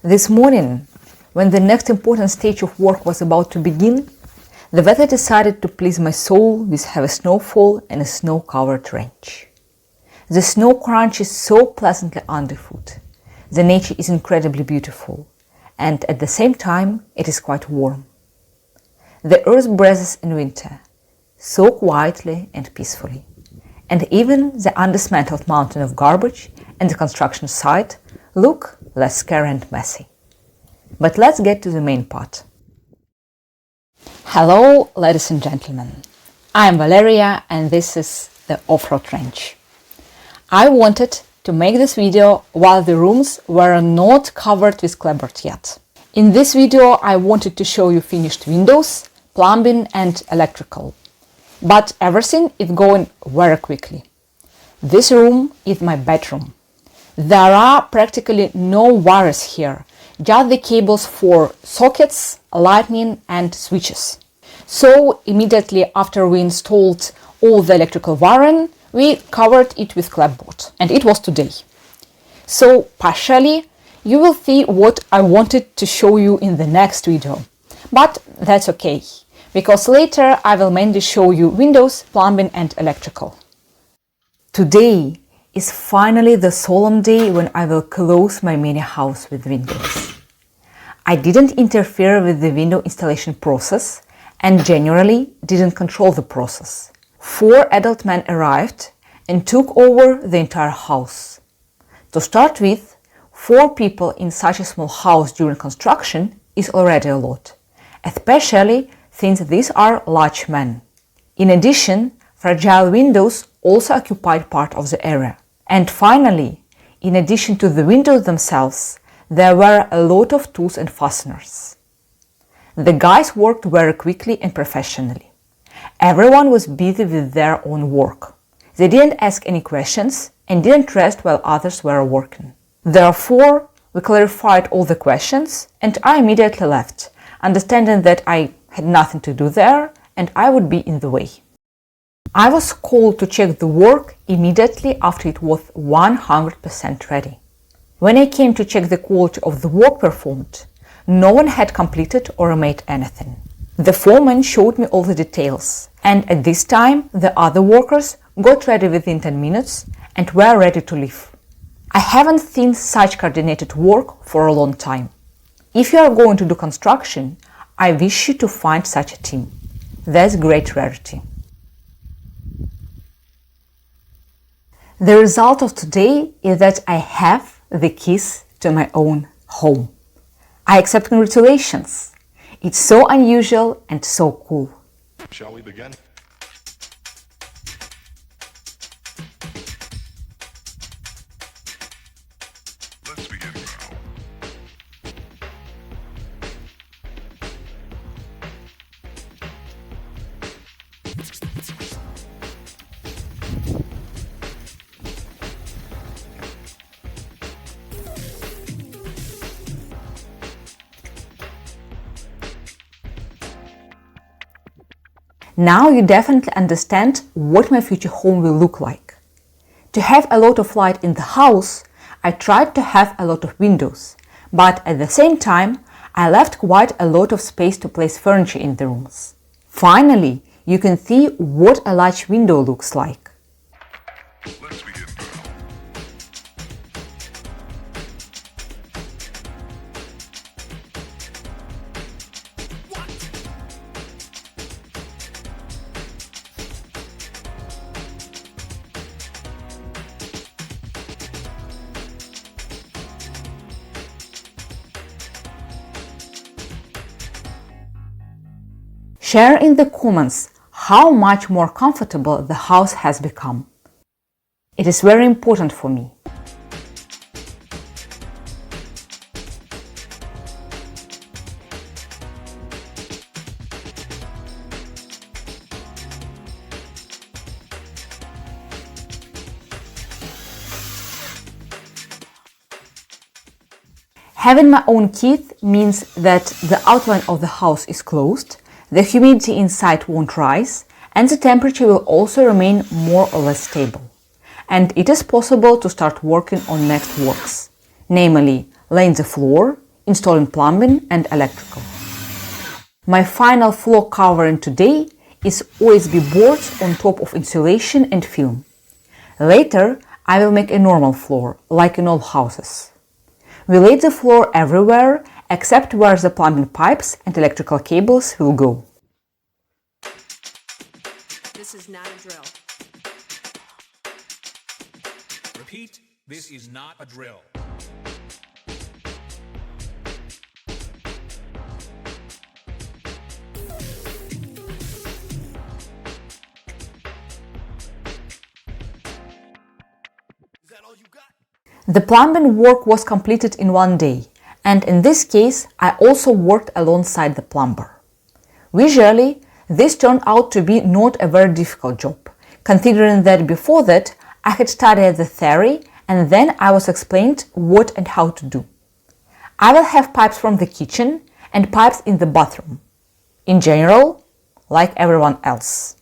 This morning, when the next important stage of work was about to begin, the weather decided to please my soul with heavy snowfall and a snow-covered range. The snow crunches so pleasantly underfoot. The nature is incredibly beautiful, and at the same time it is quite warm. The earth breathes in winter, so quietly and peacefully, and even the undismantled mountain of garbage and the construction site look less scary and messy. But let's get to the main part. Hello, ladies and gentlemen. I'm Valeria and this is the Off-Road Range. I wanted to make this video while the rooms were not covered with clapboard yet. In this video I wanted to show you finished windows, plumbing and electrical. But everything is going very quickly. This room is my bedroom. There are practically no wires here, just the cables for sockets, lighting and switches. So immediately after we installed all the electrical wiring, we covered it with clapboard, and it was today. So partially you will see what I wanted to show you in the next video, but that's okay, because later I will mainly show you windows, plumbing and electrical. Today is finally the solemn day when I will close my mini house with windows. I didn't interfere with the window installation process and generally didn't control the process. 4 adult men arrived and took over the entire house. To start with, 4 people in such a small house during construction is already a lot, especially since these are large men. In addition, fragile windows also occupied part of the area. And finally, in addition to the windows themselves, there were a lot of tools and fasteners. The guys worked very quickly and professionally. Everyone was busy with their own work. They didn't ask any questions and didn't rest while others were working. Therefore, we clarified all the questions and I immediately left, understanding that I had nothing to do there and I would be in the way. I was called to check the work immediately after it was 100% ready. When I came to check the quality of the work performed, no one had completed or made anything. The foreman showed me all the details, and at this time the other workers got ready within 10 minutes and were ready to leave. I haven't seen such coordinated work for a long time. If you are going to do construction, I wish you to find such a team. That's great rarity. The result of today is that I have the keys to my own home. I accept congratulations. It's so unusual and so cool. Shall we begin? Let's begin now. Now you definitely understand what my future home will look like. To have a lot of light in the house, I tried to have a lot of windows, but at the same time, I left quite a lot of space to place furniture in the rooms. Finally, you can see what a large window looks like. Let's begin now. Share in the comments how much more comfortable the house has become. It is very important for me. Having my own keys means that the outline of the house is closed, the humidity inside won't rise, and the temperature will also remain more or less stable. And it is possible to start working on next works, namely laying the floor, installing plumbing and electrical. My final floor covering today is OSB boards on top of insulation and film. Later, I will make a normal floor, like in all houses. We laid the floor everywhere except where the plumbing pipes and electrical cables will go. This is not a drill. Repeat, this is not a drill. Is that all you got? The plumbing work was completed in one day, and in this case, I also worked alongside the plumber. Visually, this turned out to be not a very difficult job, considering that before that, I had studied the theory and then I was explained what and how to do. I will have pipes from the kitchen and pipes in the bathroom. In general, like everyone else.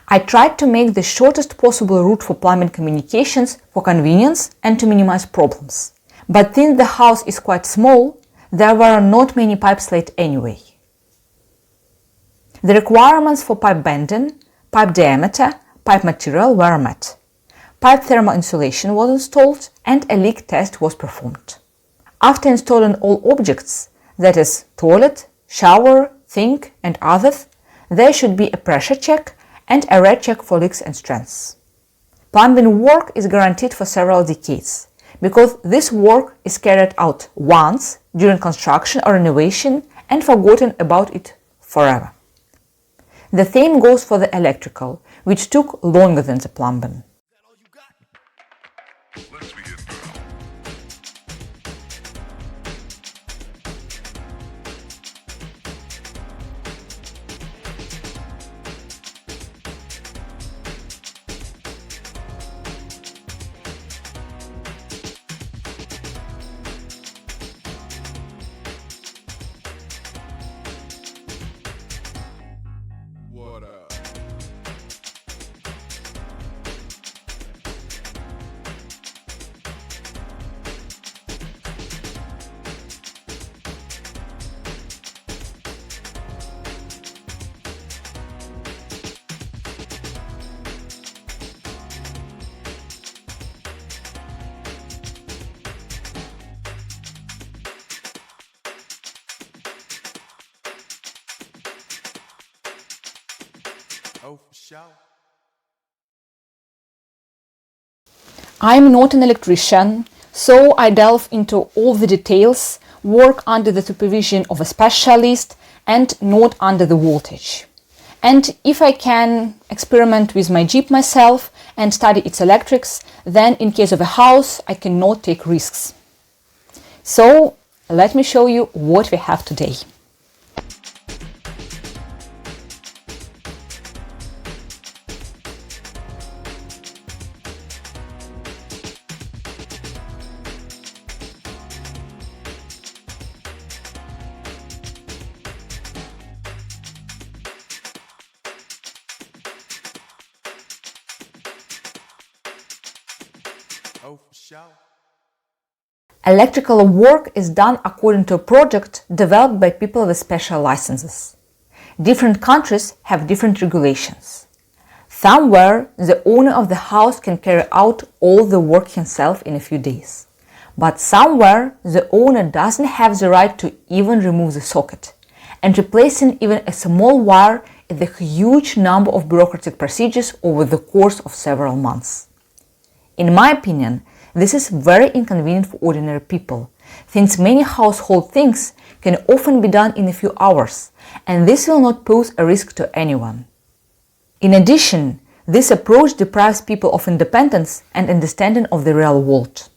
I tried to make the shortest possible route for plumbing communications for convenience and to minimize problems. But since the house is quite small, there were not many pipes laid anyway. The requirements for pipe bending, pipe diameter, pipe material were met. Pipe thermal insulation was installed and a leak test was performed. After installing all objects, that is toilet, shower, sink and others, there should be a pressure check and a red check for leaks and strengths. Plumbing work is guaranteed for several decades because this work is carried out once during construction or renovation and forgotten about it forever. The same goes for the electrical, which took longer than the plumbing. Let's begin now. What up? Oh, for sure. I'm not an electrician, so I delve into all the details, work under the supervision of a specialist and not under the voltage. And if I can experiment with my Jeep myself and study its electrics, then in case of a house, I cannot take risks. So let me show you what we have today. Oh, for sure. Electrical work is done according to a project developed by people with special licenses. Different countries have different regulations. Somewhere, the owner of the house can carry out all the work himself in a few days. But somewhere, the owner doesn't have the right to even remove the socket. And replacing even a small wire is a huge number of bureaucratic procedures over the course of several months. In my opinion, this is very inconvenient for ordinary people, since many household things can often be done in a few hours, and this will not pose a risk to anyone. In addition, this approach deprives people of independence and understanding of the real world.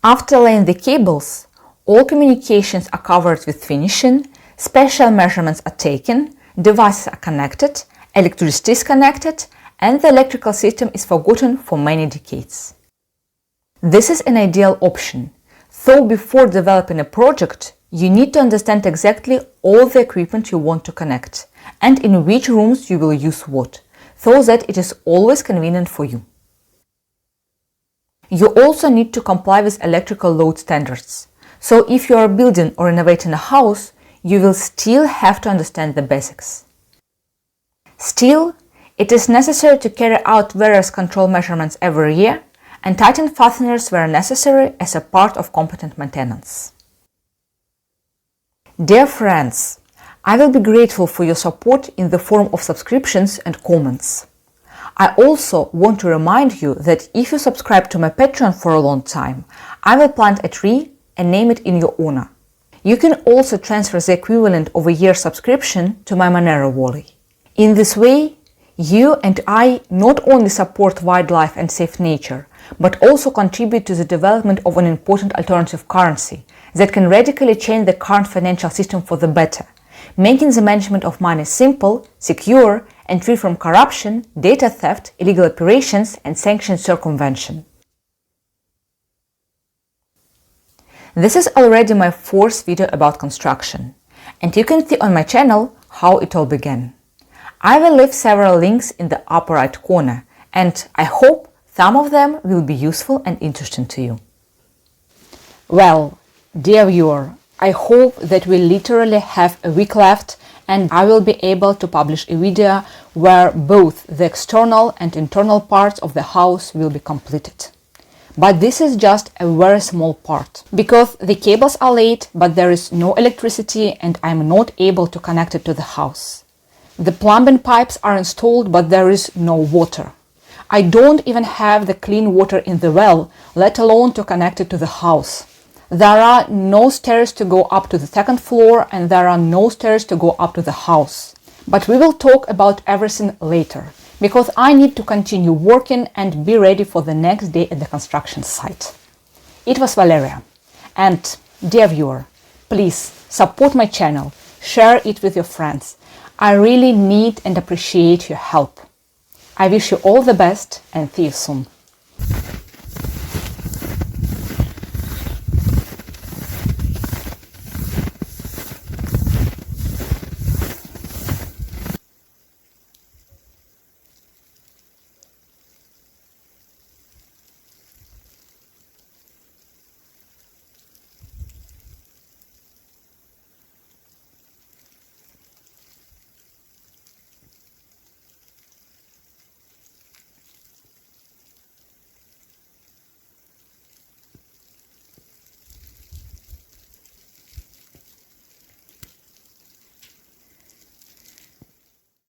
After laying the cables, all communications are covered with finishing, special measurements are taken, devices are connected, electricity is connected, and the electrical system is forgotten for many decades. This is an ideal option, so before developing a project, you need to understand exactly all the equipment you want to connect and in which rooms you will use what, so that it is always convenient for you. You also need to comply with electrical load standards. So if you are building or renovating a house, you will still have to understand the basics. Still, it is necessary to carry out various control measurements every year and tighten fasteners where necessary as a part of competent maintenance. Dear friends, I will be grateful for your support in the form of subscriptions and comments. I also want to remind you that if you subscribe to my Patreon for a long time, I will plant a tree and name it in your honor. You can also transfer the equivalent of a year's subscription to my Monero wallet. In this way, you and I not only support wildlife and safe nature, but also contribute to the development of an important alternative currency that can radically change the current financial system for the better, making the management of money simple, secure, and free from corruption, data theft, illegal operations, and sanction circumvention. This is already my fourth video about construction, and you can see on my channel how it all began. I will leave several links in the upper right corner, and I hope some of them will be useful and interesting to you. Well, dear viewer, I hope that we literally have a week left and I will be able to publish a video where both the external and internal parts of the house will be completed. But this is just a very small part, because the cables are laid, but there is no electricity and I'm not able to connect it to the house. The plumbing pipes are installed, but there is no water. I don't even have the clean water in the well, let alone to connect it to the house. There are no stairs to go up to the second floor and there are no stairs to go up to the house. But we will talk about everything later, because I need to continue working and be ready for the next day at the construction site. It was Valeria. And dear viewer, please support my channel, share it with your friends. I really need and appreciate your help. I wish you all the best and see you soon.